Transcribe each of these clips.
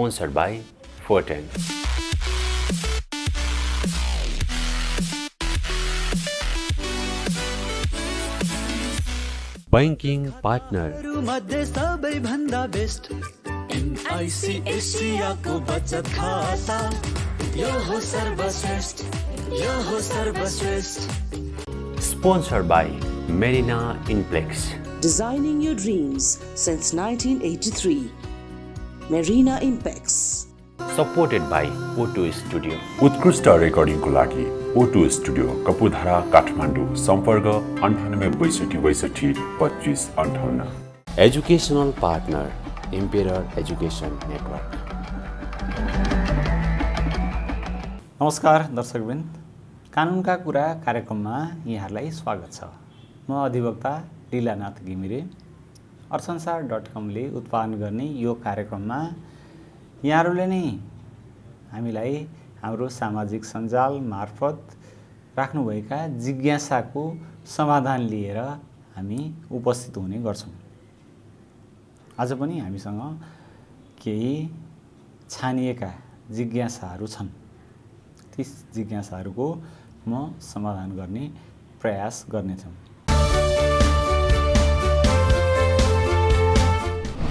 Sponsored by Forten. Banking partner. एसियाको बचत खाता यो हो सर्वश्रेष्ठ Sponsored by Marina Inplex. Designing your dreams since 1983. Marina Impex. Supported by O2 Studio. उत्कृष्ट रेकर्डिङको लागि O2 स्टुडियो कपुधारा काठमाडौँ सम्पर्क 9862622558 Educational partner Emperor Education Network. नमस्कार दर्शकवृन्द, कानुनका कुरा कार्यक्रममा यहाँहरूलाई स्वागत छ। म अधिवक्ता लीलानाथ घिमिरे अर्थसंसार.com ले उत्पादन गर्ने यो कार्यक्रममा यहाँहरूले नै हामीलाई हाम्रो सामाजिक सञ्जाल मार्फत राख्नुभएका जिज्ञासाको समाधान लिएर हामी उपस्थित हुने गर्छौं। आज पनि हामीसँग केही छानिएका जिज्ञासाहरू छन्। ती जिज्ञासाहरूको म समाधान गर्ने प्रयास गर्नेछु।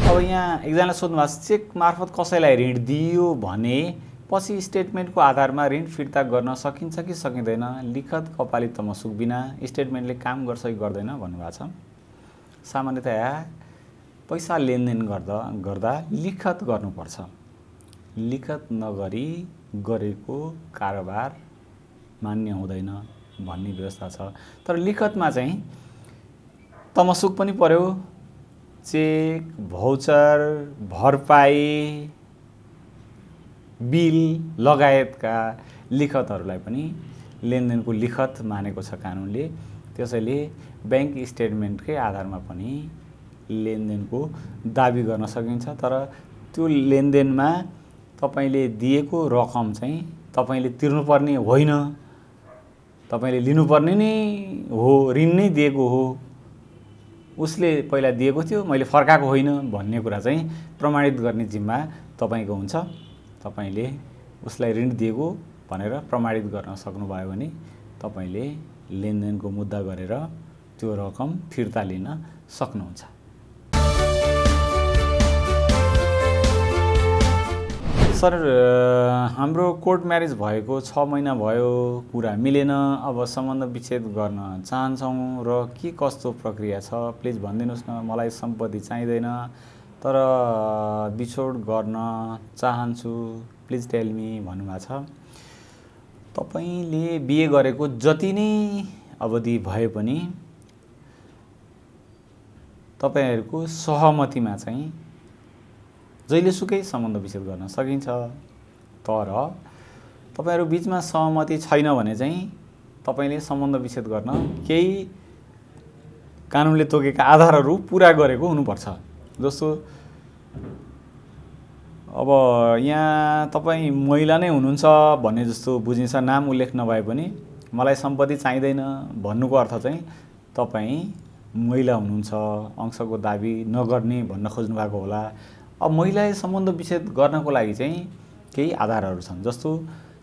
अब यहाँ एकजना सोध्नु भएको छ, चेक मार्फत कसैलाई ऋण दियो भने पछि स्टेटमेन्टको आधारमा ऋण फिर्ता गर्न सकिन्छ कि सकिँदैन? लिखत कपाली तमसुक बिना स्टेटमेन्टले काम गर्छ कि गर्दैन भन्नुभएको छ। सामान्यतया पैसा लेनदेन गर्दा लिखत गर्नुपर्छ। लिखत नगरी गरेको कारोबार मान्य हुँदैन भन्ने व्यवस्था छ। तर लिखतमा चाहिँ तमसुक पनि पर्यो, चेक, भाउचर, भरपाई, बिल लगायतका लिखतहरूलाई पनि लेनदेनको लिखत मानेको छ कानुनले। त्यसैले बैंक स्टेटमेन्टकै आधारमा पनि लेनदेनको दाबी गर्न सकिन्छ। तर त्यो लेनदेनमा तपाईले दिएको रकम चाहिँ तपाईले तिर्नुपर्ने होइन, तपाईले लिनुपर्ने नै हो, ऋण नै दिएको हो, उसले पहिला दिएको थियो मैले फर्काएको होइन भन्ने कुरा चाहिँ प्रमाणित गर्ने जिम्मा तपाईको हुन्छ। तपाईले उसलाई ऋण दिएको भनेर प्रमाणित गर्न सक्नुभयो भने तपाईले लेनदेनको मुद्दा गरेर त्यो रकम फिर्ता लिन सक्नुहुन्छ। सर, हाम्रो कोर्ट म्यारेज भएको 6 महिना भयो, कुरा मिलेन, अब सम्बन्ध विच्छेद गर्न चाहन्छौँ र के कस्तो प्रक्रिया छ प्लिज भनिदिनुहोस् न। मलाई सम्पत्ति चाहिँदैन तर बिछोड गर्न चाहन्छु, प्लिज टेल मी भन्नुभएको छ। तपाईले बिहे गरेको जति नै अवधि भए पनि तपाईहरुको सहमतिमा चाहिँ जहिलेसुकै सम्बन्ध विच्छेद गर्न सकिन्छ। तर तपाईहरु बीचमा सहमति छैन भने चाहिँ तपाईले सम्बन्ध विच्छेद गर्न केही कानुनले तोकेका आधारहरू पूरा गरेको हुनुपर्छ। जस्तो अब यहाँ तपाई महिला नै हुनुहुन्छ भन्ने जस्तो बुझिन्छ, नाम उल्लेख नभए पनि मलाई सम्पत्ति चाहिँदैन भन्नुको अर्थ चाहिँ तपाई महिला हुनुहुन्छ, अंशको दाबी नगर्ने भन्न खोज्नु भएको होला। अब महिलाले सम्बन्ध विच्छेद गर्नको लागि चाहिँ केही आधारहरू छन्। जस्तो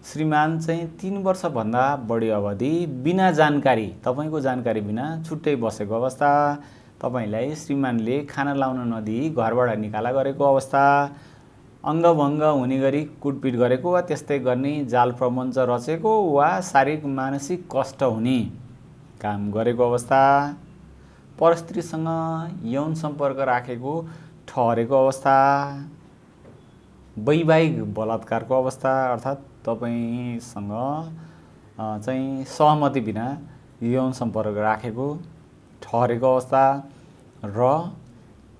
श्रीमान चाहिँ 3 वर्षभन्दा बढी अवधि बिना जानकारी, तपाईको जानकारी बिना छुट्टै बसेको अवस्था, तपाईलाई श्रीमानले खाना लाउन नदिई घरबाट निकाला गरेको अवस्था, अङ्गभङ्ग हुने गरी कुटपिट गरेको वा त्यस्तै गर्ने जाल प्रपञ्च रचेको वा शारीरिक मानसिक कष्ट हुने काम गरेको अवस्था, परस्त्रीसँग यौन सम्पर्क राखेको ठहरेको अवस्था, वैवाहिक बलात्कारको अवस्था अर्थात् तपाईसँग चाहिँ सहमति बिना यौन सम्पर्क राखेको ठहरेको अवस्था र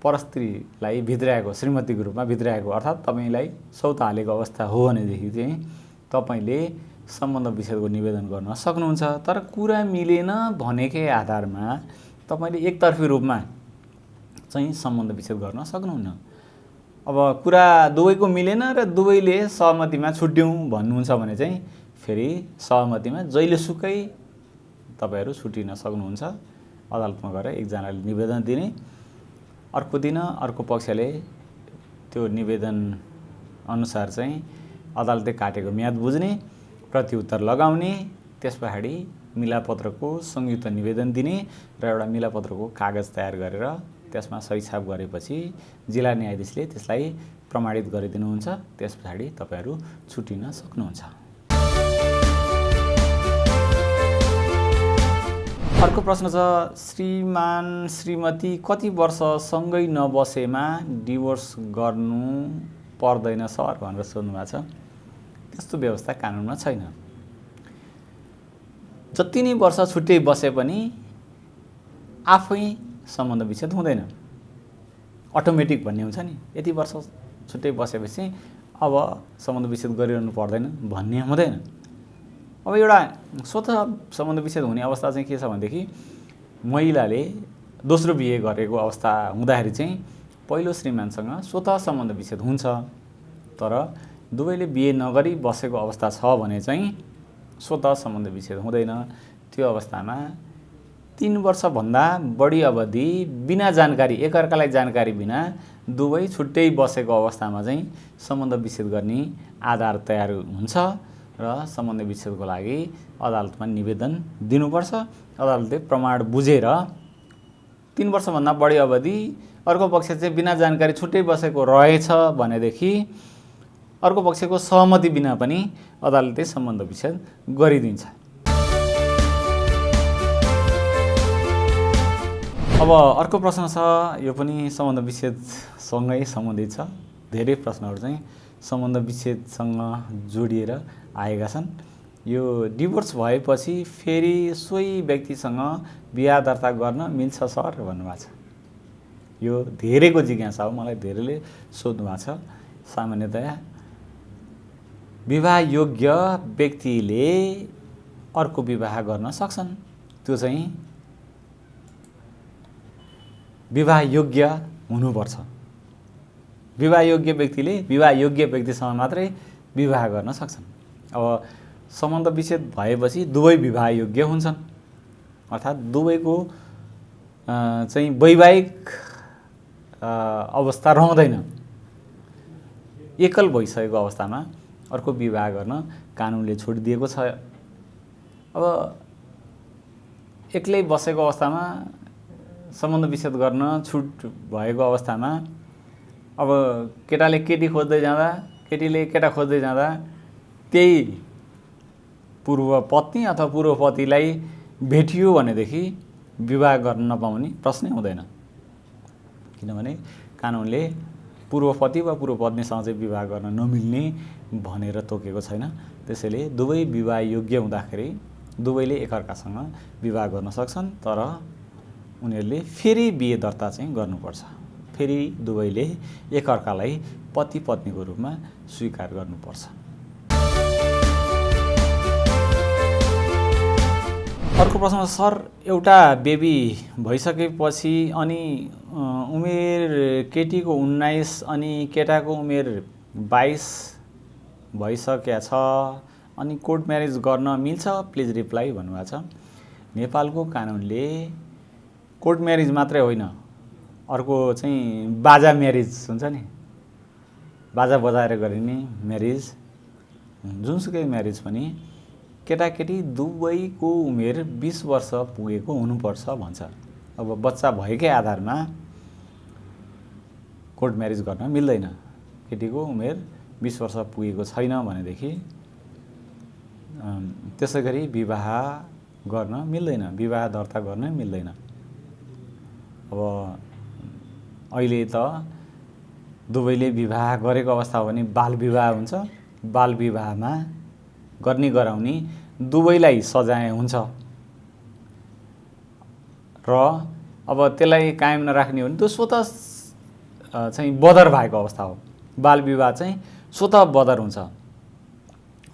परस्त्रीलाई भित्र्याएको, श्रीमतीको रूपमा भित्र्याएको अर्थात् तपाईलाई सौता हालेको अवस्था हो भनेदेखि चाहिँ तपाईले सम्बन्ध विच्छेदको निवेदन गर्न सक्नुहुन्छ। तर कुरा मिलेन भनेकै आधारमा तपाईले एकतर्फी रूपमा चाहिँ सम्बन्ध विच्छेद गर्न सक्नुहुन्न। अब कुरा दुवैको मिलेन र दुवैले सहमतिमा छुट्यौं भन्नुहुन्छ भने चाहिँ फेरि सहमतिमा जहिलेसुकै तपाईहरु छुटिन सक्नुहुन्छ। अदालतमा गएर एकजनाले निवेदन दिने, अर्को दिन अर्को पक्षले त्यो निवेदन अनुसार चाहिँ अदालतले काटेको म्याद बुझ्ने, प्रतिउत्तर लगाउने, त्यसपछाडि मिलापत्रको संयुक्त निवेदन दिने र एउटा मिलापत्रको कागज तयार गरेर त्यसमा सही छाप गरेपछि जिल्ला न्यायाधीशले त्यसलाई प्रमाणित गरिदिनुहुन्छ। त्यसपछाडि तपाईहरु छुटिन सक्नुहुन्छ। अर्को प्रश्न छ, श्रीमान श्रीमती कति वर्ष सँगै नबसेमा डिभोर्स गर्नु पर्दैन सर भनेर सोध्नु भएको छ। त्यस्तो व्यवस्था कानुनमा छैन। जति नै वर्ष छुट्टै बसे पनि आफै सम्बन्ध विच्छेद हुँदैन। अटोमेटिक भन्ने हुन्छ नि, यति वर्ष छुट्टै बसेपछि अब सम्बन्ध विच्छेद गरिरहनु पर्दैन भन्ने हुँदैन। अब एउटा स्वतः सम्बन्ध विच्छेद हुने अवस्था चाहिँ के छ भनेदेखि महिलाले दोस्रो बिहे गरेको अवस्था हुँदाखेरि चाहिँ पहिलो श्रीमानसँग स्वतः सम्बन्ध विच्छेद हुन्छ। तर दुवैले बिहे नगरी बसेको अवस्था छ भने चाहिँ स्वतः सम्बन्ध विच्छेद हुँदैन। त्यो अवस्थामा 3 वर्षभन्दा बढी अवधि बिना जानकारी, एकअर्कालाई जानकारी बिना दुवै छुट्टै बसेको अवस्थामा चाहिँ सम्बन्ध विच्छेद गर्ने आधार तयार हुन्छ र सम्बन्ध विच्छेदको लागि अदालतमा निवेदन दिनुपर्छ। अदालतले प्रमाण बुझेर 3 वर्षभन्दा बढी अवधि अर्को पक्ष चाहिँ बिना जानकारी छुट्टै बसेको रहेछ भनेदेखि अर्को पक्षको सहमति बिना पनि अदालतले सम्बन्ध विच्छेद गरिदिन्छ। अब अर्को प्रश्न छ, यो पनि सम्बन्ध विच्छेदसँगै सम्बन्धित छ। धेरै प्रश्नहरू चाहिँ सम्बन्ध विच्छेदसँग जोडिएर आएका छन्। यो डिभोर्स भएपछि फेरि सोही व्यक्तिसँग बिहा दर्ता गर्न मिल्छ सर भन्नुभएको छ। यो धेरैको जिज्ञासा हो, मलाई धेरैले सोध्नु भएको छ। सामान्यतया विवाह योग्य व्यक्तिले अर्को विवाह गर्न सक्छन्। त्यो चाहिँ विवाह योग्य हुनुपर्छ। विवाह योग्य व्यक्तिले विवाह योग्य व्यक्तिसँग मात्रै विवाह गर्न सक्छन्। अब सम्बन्ध विच्छेद भएपछि दुवै विवाह योग्य हुन्छन्, अर्थात् दुवैको चाहिँ वैवाहिक अवस्था रहँदैन। एकल भइसकेको अवस्थामा अर्को विवाह गर्न कानुनले छुट दिएको छ। अब एक्लै बसेको अवस्थामा सम्बन्ध विच्छेद गर्न छुट भएको अवस्थामा अब केटाले केटी खोज्दै जाँदा, केटीले केटा खोज्दै जाँदा त्यही पूर्व पत्नी अथवा पूर्व पतिलाई भेटियो भनेदेखि विवाह गर्न नपाउने प्रश्नै हुँदैन। किनभने कानुनले पूर्व पति वा पूर्व पत्नीसँग चाहिँ विवाह गर्न नमिल्ने भनेर तोकेको छैन। त्यसैले दुवै विवाह योग्य हुँदाखेरि दुवैले एकअर्कासँग विवाह गर्न सक्छन्। तर उनीहरूले फेरि बिहे दर्ता चाहिँ गर्नुपर्छ। फेरि दुवैले एकअर्कालाई पति पत्नीको रूपमा स्वीकार गर्नुपर्छ। अर्को प्रश्न, सर एउटा बेबी भइसकेपछि अनि उमेर केटीको 19 अनि केटाको उमेर 22 भइसकेको छ अनि कोर्ट म्यारेज गर्न मिल्छ? प्लिज रिप्लाई भन्नुभएको छ। नेपालको कानुनले कोर्ट म्यारेज मात्रै होइन, अर्को चाहिँ बाजा म्यारेज हुन्छ नि, बाजा बजाएर गरिने म्यारेज, जुनसुकै म्यारेज पनि केटाकेटी दुवैको उमेर 20 वर्ष पुगेको हुनुपर्छ भन्छ। अब बच्चा भएकै आधारमा कोर्ट म्यारेज गर्न मिल्दैन। केटीको उमेर 20 वर्ष पुगेको छैन भनेदेखि त्यसै गरी विवाह गर्न मिल्दैन, विवाह दर्ता गर्न मिल्दैन। अब अहिले त दुवैले विवाह गरेको अवस्था हो भने बाल विवाह हुन्छ। बाल विवाहमा गर्ने गराउने दुवैलाई सजाय हुन्छ र अब त्यसलाई कायम नराख्ने हो भने त्यो स्वतः चाहिँ बदर भएको अवस्था हो। बाल विवाह चाहिँ स्वतः बदर हुन्छ।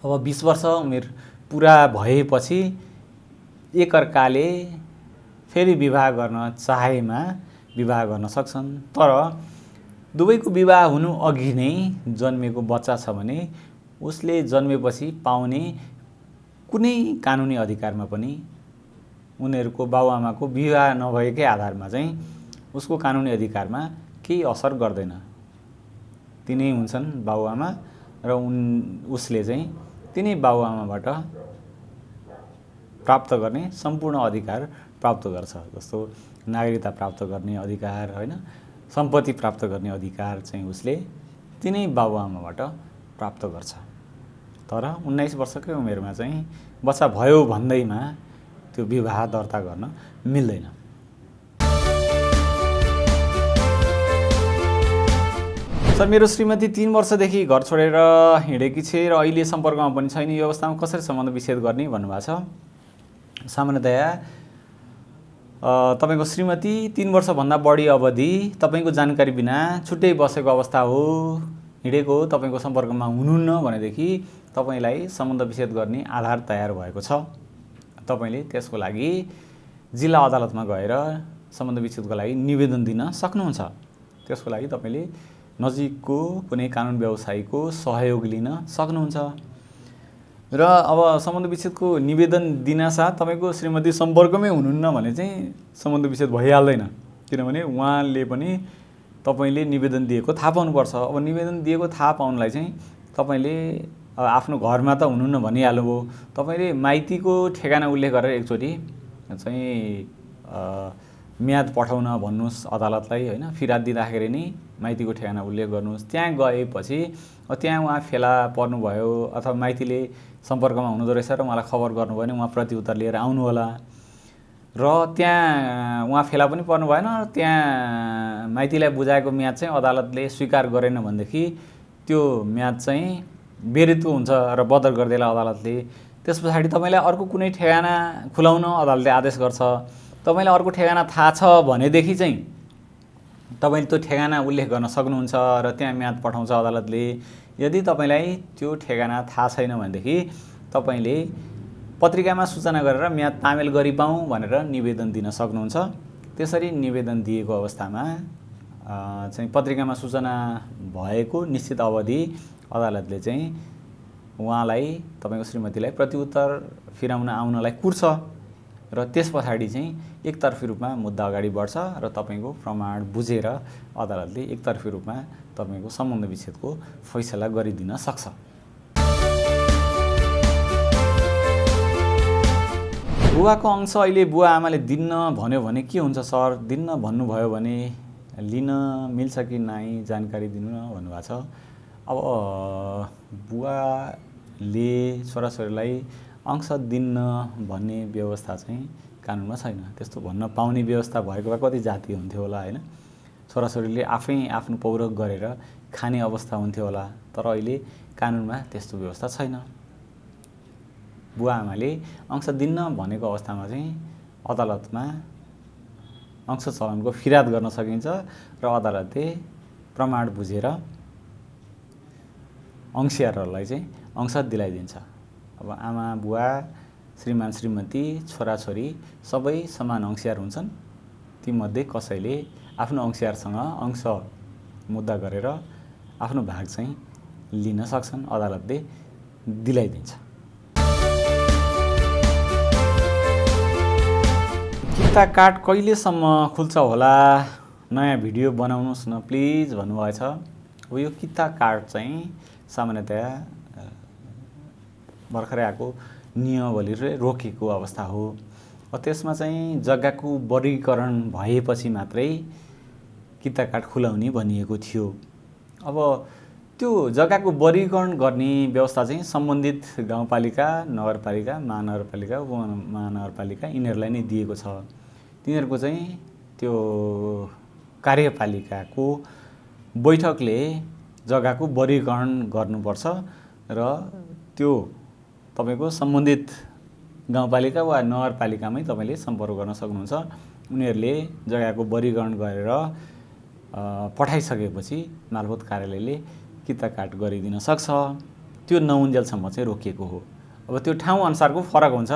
अब 20 वर्ष उमेर पुरा भएपछि एकअर्काले फेरि विवाह गर्न चाहेमा विवाह गर्न सक्छन्। तर दुवैको विवाह हुनु अघि नै जन्मेको बच्चा छ भने उसले जन्मेपछि पाउने कुनै कानुनी अधिकारमा पनि उनीहरूको बाबुआमाको विवाह नभएकै आधारमा चाहिँ उसको कानुनी अधिकारमा केही असर गर्दैन। तिनै हुन्छन् बाबुआमा र उसले चाहिँ तिनै बाबुआमाबाट प्राप्त गर्ने सम्पूर्ण अधिकार प्राप्त गर्छ। जस्तो नागरिकता प्राप्त गर्ने अधिकार हैन, सम्पत्ति प्राप्त गर्ने अधिकार चाहिँ उसले तिनै बाबुआमाबाट प्राप्त गर्छ। तर 19 वर्षकै उमेरमा चाहिँ बच्चा भयो भन्दैमा त्यो विवाह दर्ता गर्न मिल्दैन। सर, मेरो श्रीमती 3 वर्षदेखि घर छोडेर हिँडेकी छे र अहिले सम्पर्कमा पनि छैन, यो अवस्थामा कसरी सम्बन्ध विच्छेद गर्ने भन्नुभएको छ। सामान्यतया तपाईको श्रीमती 3 वर्षभन्दा बढी अवधि तपाईको जानकारी बिना छुट्टै बसेको अवस्था हो, हिँडेको हो, तपाईको सम्पर्कमा हुनुहुन्न भनेदेखि तपाईलाई सम्बन्ध विच्छेद गर्ने आधार तयार भएको छ। तपाईले त्यसको लागि जिल्ला अदालतमा गएर सम्बन्ध विच्छेदको लागि निवेदन दिन सक्नुहुन्छ। त्यसको लागि तपाईले नजिकको कुनै कानुन व्यवसायीको सहयोग लिन सक्नुहुन्छ। र अब सम्बन्ध विच्छेदको निवेदन दिनासाथ तपाईको श्रीमती सम्पर्कमै हुनुहुन्न भने चाहिँ सम्बन्ध विच्छेद भइहाल्दैन, किनभने उहाँले पनि तपाईले निवेदन दिएको थाहा पाउनुपर्छ। अब निवेदन दिएको थाहा पाउनलाई चाहिँ तपाईले आफ्नो घरमा त हुनुहुन्न भनिहाल्नुभयो, तपाईले माइतीको ठेगाना उल्लेख गरेर एकचोटि चाहिँ म्याद पठाउन भन्नुस् अदालतलाई हैन, फिर्याद दिँदाखेरि नि माइतीको ठेगाना उल्लेख गर्नुस्। त्यहाँ गएपछि त्यहाँ उहाँ फेला पर्नुभयो अथवा माइतीले सम्पर्कमा हुनुहुँदो रहेछ र उहाँलाई खबर गर्नुभयो भने उहाँ प्रतिउत्तर लिएर आउनु होला। र त्यहाँ उहाँ फेला पनि पर्नु भएन, त्यहाँ माइतीलाई बुझाएको म्याद चाहिँ अदालतले स्वीकार गरेन भनेदेखि त्यो म्याद चाहिँ बेरित्व हुन्छ र बदर गर्दैला अदालतले। त्यस पछाडि तपाईलाई अर्को कुनै ठेगाना खुलाउन अदालतले आदेश गर्छ। तपाईलाई अर्को ठेगाना थाहा छ भनेदेखि चाहिँ तपाईले त्यो ठेगाना उल्लेख गर्न सक्नुहुन्छ र त्यहाँ म्याद पठाउँछ अदालतले। यदि तपाईलाई त्यो ठेगाना थाहा छैन भनेदेखि तपाईले पत्रिकामा सूचना गरेर म्याद तामेल गरिपाऊँ भनेर निवेदन दिन सक्नुहुन्छ। त्यसरी निवेदन दिएको अवस्थामा चाहिँ पत्रिकामा सूचना भएको निश्चित अवधि अदालतले चाहिँ उहाँलाई तपाईको श्रीमतीलाई प्रतिउत्तर फिराउन आउनलाई कुर्छ र त्यस पछाडि चाहिँ एकतर्फी रूपमा मुद्दा अगाडि बढ्छ र तपाईको प्रमाण बुझेर अदालतले एकतर्फी रूपमा तपाईको सम्बन्ध विच्छेदको फैसला गरिदिन सक्छ। बुवाको अंश अहिले बुवा आमाले दिन्न भन्यो भने के हुन्छ सर? दिन्न भन्नुभयो भने लिन मिल्छ कि नाइ जानकारी दिनु न भन्नुभएको छ। अब बुवाले छोराछोरीलाई अंश दिन्न भन्ने व्यवस्था चाहिँ कानुनमा छैन। त्यस्तो भन्न पाउने व्यवस्था भएको भए कति जाति हुन्थ्यो होला हैन, छोराछोरीले आफै आफ्नो पौरख गरेर खाने अवस्था हुन्थ्यो होला। तर अहिले कानुनमा त्यस्तो व्यवस्था छैन। बुवा आमाले अंश दिन्न भनेको अवस्थामा चाहिँ अदालतमा अंश चलनको फिर्याद गर्न सकिन्छ र अदालतले प्रमाण बुझेर अंशियारहरूलाई चाहिँ अंश दिलाइदिन्छ। अब आमा बुवा, श्रीमान श्रीमती, छोराछोरी सबै समान अंशियार हुन्छन्। तीमध्ये कसैले आफ्नो अंशियारसँग अंश मुद्दा गरेर आफ्नो भाग चाहिँ लिन सक्छन्, अदालतले दिलाइदिन्छ। किता कार्ड कहिलेसम्म खुल्छ होला? नयाँ भिडियो बनाउनुहोस् न प्लिज भन्नुभएछ। अब यो किता कार्ड चाहिँ सामान्यतया भर्खरै आएको नियमावलीले रोकेको अवस्था हो। त्यसमा चाहिँ जग्गाको वर्गीकरण भएपछि मात्रै किता कार्ड खुलाउने भनिएको थियो। अब त्यो जग्गाको वर्गीकरण गर्ने व्यवस्था चाहिँ सम्बन्धित गाउँपालिका, नगरपालिका, महानगरपालिका, उपमहानगरपालिका यिनीहरूलाई नै दिएको छ। तिनीहरूको चाहिँ त्यो कार्यपालिकाको बैठकले जग्गाको वर्गीकरण गर्नुपर्छ र त्यो तपाईको सम्बन्धित गाउँपालिका वा नगरपालिकामै तपाईले सम्पर्क गर्न सक्नुहुन्छ। उनीहरूले जग्गाको वर्गीकरण गरेर पठाइसकेपछि मालपोत कार्यालयले किता काट गरिदिन सक्छ। त्यो नउन्जेलसम्म चाहिँ रोकिएको हो। अब त्यो ठाउँ अनुसारको फरक हुन्छ।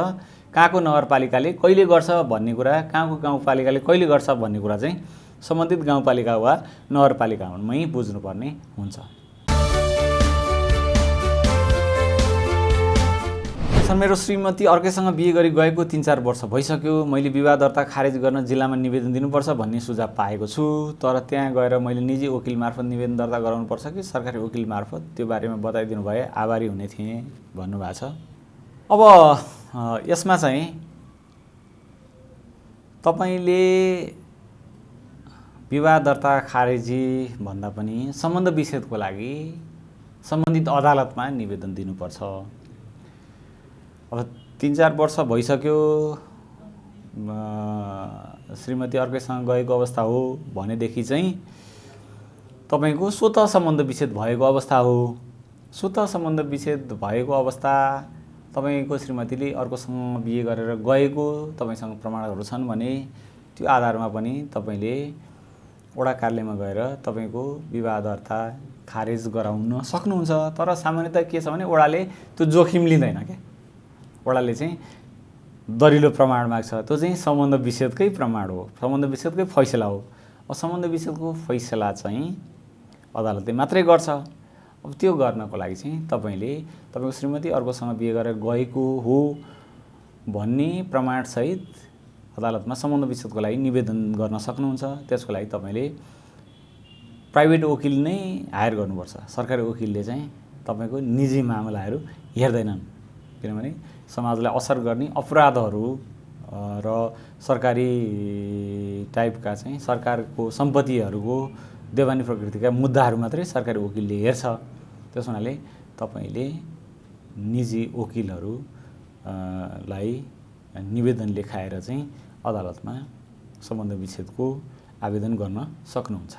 कहाँको नगरपालिकाले कहिले गर्छ भन्ने कुरा, कहाँको गाउँपालिकाले कहिले गर्छ भन्ने कुरा चाहिँ सम्बन्धित गाउँपालिका वा नगरपालिकामै बुझ्नुपर्ने हुन्छ। सर मेरो श्रीमती अर्कैसँग बिहे गरी गएको 3-4 वर्ष भइसक्यो। मैले विवाह दर्ता खारेज गर्न जिल्लामा निवेदन दिनुपर्छ भन्ने सुझाव पाएको छु, तर त्यहाँ गएर मैले निजी वकिल मार्फत निवेदन दर्ता गराउनुपर्छ कि सरकारी वकिल मार्फत, त्यो बारेमा बताइदिनु भए आभारी हुने थिएँ भन्नुभएको छ। अब यसमा चाहिँ तपाईले विवाह दर्ता खारेजी भन्दा पनि सम्बन्ध विच्छेदको लागि सम्बन्धित अदालतमा निवेदन दिनुपर्छ। अब 3-4 वर्ष भइसक्यो श्रीमती अर्कैसँग गएको अवस्था हो भनेदेखि चाहिँ तपाईको स्वत सम्बन्ध विच्छेद भएको अवस्था हो। स्वत सम्बन्ध विच्छेद भएको अवस्था तपाईको श्रीमतीले अर्कोसँग बिहे गरेर गएको तपाईसँग प्रमाणहरू छन् भने त्यो आधारमा पनि तपाईले वडा कार्यालयमा गएर तपाईको विवाह दर्ता खारेज गराउन सक्नुहुन्छ। तर सामान्यतः के छ भने वडाले त्यो जोखिम लिँदैन के, वडाले चाहिँ दरिलो प्रमाण माग्छ। त्यो चाहिँ सम्बन्ध विच्छेदकै प्रमाण हो, सम्बन्ध विच्छेदकै फैसला हो। अब सम्बन्ध विच्छेदको फैसला चाहिँ अदालतले मात्रै गर्छ। अब त्यो गर्नको लागि चाहिँ तपाईले तपाईको श्रीमती अर्कोसँग बिहे गरेर गएको हो भन्ने प्रमाणसहित अदालतमा सम्बन्ध विच्छेदको लागि निवेदन गर्न सक्नुहुन्छ। त्यसको लागि तपाईले प्राइभेट वकिल नै हायर गर्नुपर्छ। सरकारी वकिलले चाहिँ तपाईको निजी मामलाहरू हेर्दैनन्, किनभने समाजलाई असर गर्ने अपराधहरू र सरकारी टाइपका चाहिँ सरकारको सम्पत्तिहरूको देवानी प्रकृतिका मुद्दाहरू मात्रै सरकारी वकिलले हेर्छ। त्यस हुनाले तपाईले निजी वकिलहरू लाई निवेदन लेखाएर चाहिँ अदालतमा सम्बन्ध विच्छेदको आवेदन गर्न सक्नुहुन्छ।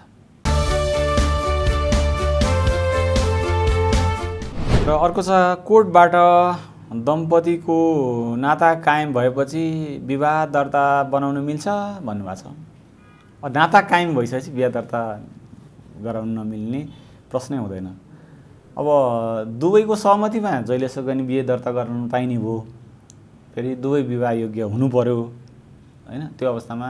र अर्को छ कोर्टबाट दम्पतिको नाता कायम भएपछि विवाह दर्ता बनाउन मिल्छ भन्नुभएको छ। नाता कायम भइसकेपछि विवाह दर्ता गराउन नमिल्ने प्रश्नै हुँदैन। अब दुवैको सहमतिमा जहिलेसम्म पनि बिहे दर्ता गर्न पाइने भयो, फेरि दुवै विवाह योग्य हुनु पर्यो हैन, त्यो अवस्थामा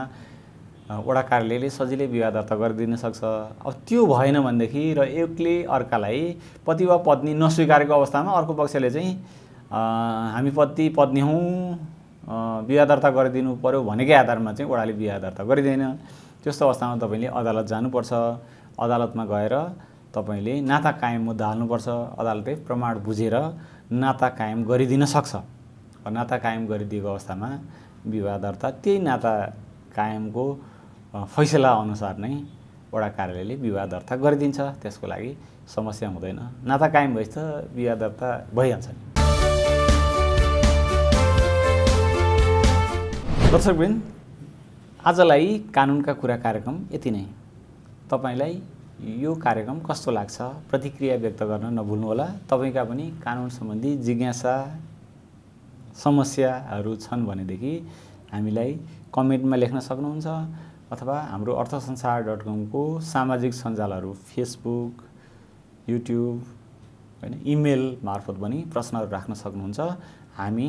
वडा कार्यालयले सजिलै विवाह दर्ता गरिदिन सक्छ। अब त्यो भएन भनेदेखि र एकले अर्कालाई पति वा पत्नी नस्वीकारेको अवस्थामा अर्को पक्षले चाहिँ हामी पति पत्नी हौँ विवाह दर्ता गरिदिनु पर्यो भनेकै आधारमा चाहिँ वडाले विवाह दर्ता गरिदैन। त्यस्तो अवस्थामा तपाईले अदालत जानुपर्छ। अदालतमा गएर तपाईले नाता कायम मुद्दा हाल्नुपर्छ। अदालतले प्रमाण बुझेर नाता कायम गरिदिन सक्छ। नाता कायम गरिदिएको अवस्थामा विवाह दर्ता त्यही नाता कायमको फैसला अनुसार नै वडा कार्यालयले विवाह दर्ता गरिदिन्छ। त्यसको लागि समस्या हुँदैन। नाता कायम भएपछि त विवाह दर्ता भइहाल्छ। दर्शकवृन्द, आजलाई कानुनका कुरा कार्यक्रम यति नै। तपाईलाई यो कार्यक्रम कस्तो लाग्छ प्रतिक्रिया व्यक्त गर्न नभुल्नुहोला। तपाईका पनि कानुन सम्बन्धी जिज्ञासा समस्याहरू छन् भनेदेखि हामीलाई कमेन्टमा लेख्न सक्नुहुन्छ अथवा हाम्रो अर्थसंसार.com को सामाजिक सञ्जालहरू फेसबुक, युट्युब हैन, इमेल मार्फत पनि प्रश्नहरू राख्न सक्नुहुन्छ। हामी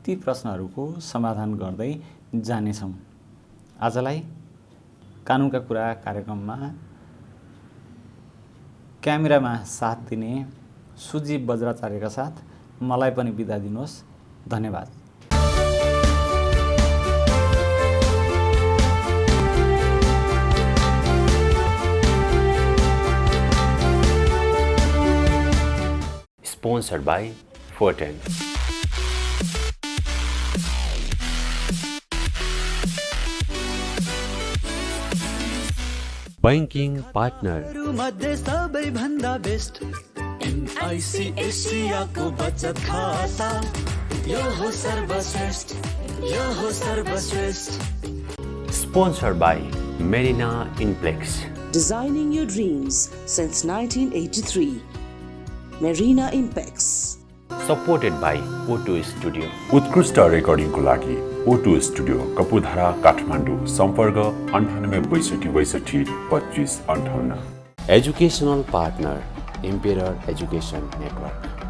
ती प्रश्नहरूको समाधान गर्दै जानेछौँ। आजलाई कानुनका कुरा कार्यक्रममा क्यामेरामा साथ दिने सुजीव बज्राचार्यका साथ मलाई पनि बिदा दिनुहोस्। धन्यवाद। Sponsored by Forten. Banking partner. मध्ये सबैभन्दा बेस्ट एनआईसीएसियाको बचत खाता, यो हो सर्वश्रेष्ठ, यो हो सर्वश्रेष्ठ। Sponsored by Marina Inplex. Designing your dreams since 1983. Marina Impex. Supported by O2 Studio. उत्कृष्ट रेकर्डिङको लागि O2 स्टुडियो कपुधारा काठमाडौँ। सम्पर्क 98 62 25 58। Educational partner Embedding Education Network.